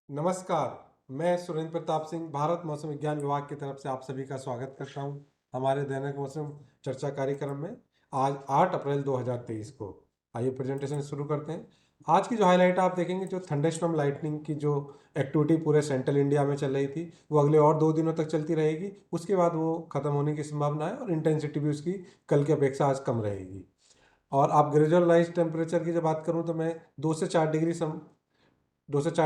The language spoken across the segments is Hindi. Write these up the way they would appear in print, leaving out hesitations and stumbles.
नमस्कार। मैं सुरेंद्र प्रताप सिंह भारत मौसम विज्ञान विभाग की तरफ से आप सभी का स्वागत करता हूं हमारे दैनिक मौसम चर्चा कार्यक्रम में। आज 8 अप्रैल 2023 को आइए प्रेजेंटेशन शुरू करते हैं। आज की जो हाईलाइट आप देखेंगे, जो थंडरस्टॉर्म लाइटनिंग की जो एक्टिविटी पूरे सेंट्रल इंडिया में चल रही थी, वो अगले और 2 दिनों तक चलती रहेगी। उसके बाद वो खत्म होने की संभावना है और इंटेंसिटी भी उसकी कल की अपेक्षा आज कम रहेगी। और आप ग्रेजुअल राइज टेम्परेचर की जब बात करूं तो मैं 2 से 4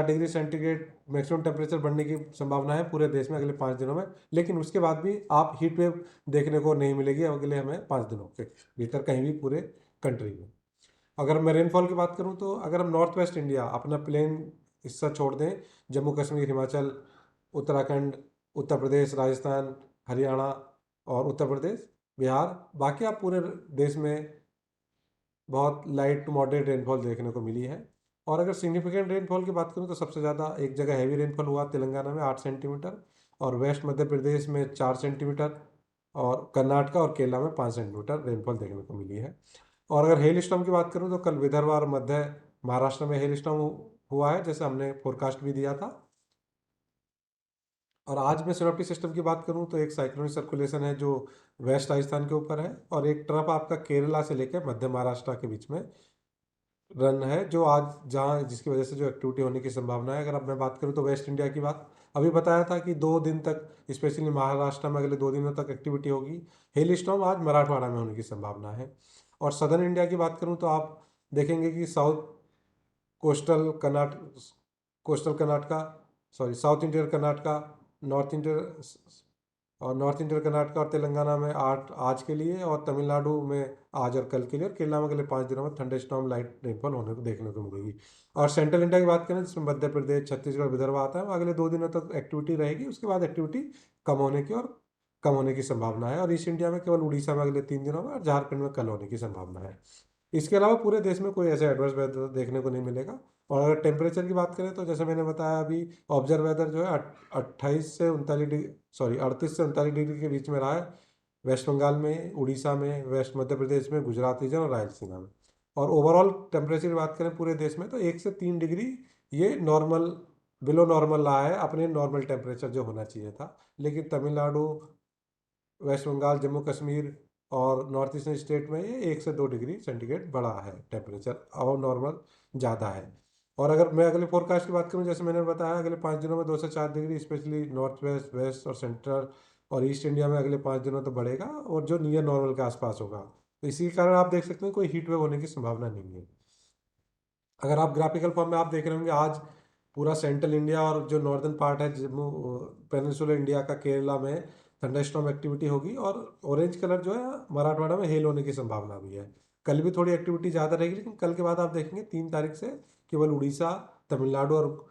डिग्री सेंटीग्रेड मैक्सिमम टेम्परेचर बढ़ने की संभावना है पूरे देश में अगले 5 दिनों में। लेकिन उसके बाद भी आप हीट वेव देखने को नहीं मिलेगी अगले हमें 5 दिनों के भीतर कहीं भी पूरे कंट्री में। अगर मैं रेनफॉल की बात करूं तो अगर हम नॉर्थ वेस्ट इंडिया अपना प्लेन हिस्सा छोड़ दें, जम्मू कश्मीर, हिमाचल, उत्तराखंड, उत्तर प्रदेश, राजस्थान, हरियाणा और उत्तर प्रदेश, बिहार, बाकी आप पूरे देश में बहुत लाइट टू मॉडरेट रेनफॉल देखने को मिली है। और अगर सिग्निफिकेंट रेनफॉल की बात करूँ तो सबसे ज़्यादा एक जगह हैवी रेनफॉल हुआ तेलंगाना में 8 सेंटीमीटर, और वेस्ट मध्य प्रदेश में 4 सेंटीमीटर, और कर्नाटका और केरला में 5 सेंटीमीटर रेनफॉल देखने को मिली है। और अगर हेल स्टॉर्म की बात करूँ तो कल विदर्भ और मध्य महाराष्ट्र में हेल स्टॉर्म हुआ है, जैसे हमने फोरकास्ट भी दिया था। और आज मैं सिनोप्टिक सिस्टम की बात करूं तो एक साइक्लोनिक सर्कुलेशन है जो वेस्ट राजस्थान के ऊपर है, और एक ट्रफ आपका केरला से लेकर मध्य महाराष्ट्र के बीच में रन है, जो आज जहाँ जिसकी वजह से जो एक्टिविटी होने की संभावना है। अगर अब मैं बात करूँ तो वेस्ट इंडिया की बात अभी बताया था कि 2 दिन तक स्पेशली महाराष्ट्र में अगले 2 दिनों तक एक्टिविटी होगी। हेल स्टॉर्म आज मराठवाड़ा में होने की संभावना है। और सदर्न इंडिया की बात करूँ तो आप देखेंगे कि coastal Karnataka coastal Karnataka south Indian Karnataka, north Indian north Indian Karnataka और तेलंगाना में 8 आज के लिए, और तमिलनाडु में आज और कल के लिए, और केरला में अगले 5 दिनों में थंडर स्टॉर्म लाइट रेनफॉल होने को देखने को मिलेगी। और सेंट्रल इंडिया की बात करें जिसमें मध्य प्रदेश, छत्तीसगढ़, विदर्भ आता है, वो अगले 2 दिनों तक एक्टिविटी रहेगी। उसके बाद एक्टिविटी कम होने की संभावना है। और ईस्ट इंडिया में केवल उड़ीसा में अगले 3 दिनों में, और झारखंड में कल होने की संभावना है। इसके अलावा पूरे देश में कोई ऐसे एडवर्स वेदर देखने को नहीं मिलेगा। और अगर टेम्परेचर की बात करें तो जैसे मैंने बताया अभी, ऑब्जर्व वेदर जो है 38 से 39 डिग्री के बीच में रहा है वेस्ट बंगाल में, उड़ीसा में, वेस्ट मध्य प्रदेश में, गुजरात रीजन और रायलसीमा में। और ओवरऑल टेम्परेचर की बात करें पूरे देश में तो 1 से 3 डिग्री ये नॉर्मल, बिलो नॉर्मल रहा है, अपने नॉर्मल टेम्परेचर जो होना चाहिए था। लेकिन तमिलनाडु, वेस्ट बंगाल, जम्मू कश्मीर और नॉर्थ ईस्टर्न स्टेट में ये 1 से 2 डिग्री सेंटीग्रेड बढ़ा है टेम्परेचर, और नॉर्मल ज़्यादा है। और अगर मैं अगले फोरकास्ट की बात करूं, जैसे मैंने बताया अगले 5 दिनों में 2 से 4 degree specially north west, west और सेंट्रल और ईस्ट इंडिया में अगले 5 दिनों तक बढ़ेगा, और जो नियर नॉर्मल के आसपास होगा। तो इसी के कारण आप देख सकते हैं कोई हीट वेव होने की संभावना नहीं है। अगर आप ग्राफिकल फॉर्म में आप देख रहे होंगे, आज पूरा सेंट्रल इंडिया और जो नॉर्दर्न पार्ट है जम्मू पेनिनसुलर इंडिया का, केरला में थंडरस्टॉर्म एक्टिविटी होगी, और ऑरेंज कलर जो है मराठवाड़ा में हेल होने की संभावना भी है। कल भी थोड़ी एक्टिविटी ज़्यादा रहेगी, लेकिन कल के बाद आप देखेंगे 3 तारीख से केवल उड़ीसा, तमिलनाडु और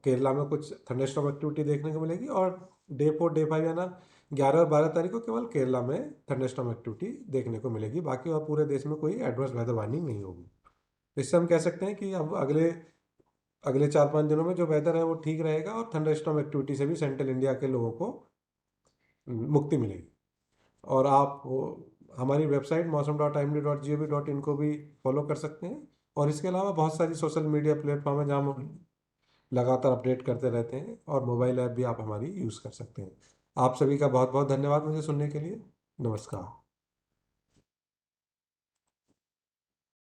केरला में कुछ थंडरस्टॉर्म एक्टिविटी देखने को मिलेगी। और डे 4 डे 5 है ना, 11 और 12 तारीख को केवल केरला में थंडरस्टॉर्म एक्टिविटी देखने को मिलेगी। बाकी और पूरे देश में कोई एडवर्स वेदर वार्निंग नहीं होगी। इससे हम कह सकते हैं कि अब अगले अगले 4-5 दिनों में जो वेदर है वो ठीक रहेगा, और थंडरस्टॉर्म एक्टिविटी से भी सेंट्रल इंडिया के लोगों को मुक्ति मिलेगी। और आप हमारी वेबसाइट मौसम.imd.gov.in को भी फॉलो कर सकते हैं। और इसके अलावा बहुत सारी सोशल मीडिया प्लेटफॉर्म है जहाँ हम लगातार अपडेट करते रहते हैं, और मोबाइल ऐप भी आप हमारी यूज़ कर सकते हैं। आप सभी का बहुत बहुत धन्यवाद मुझे सुनने के लिए। नमस्कार।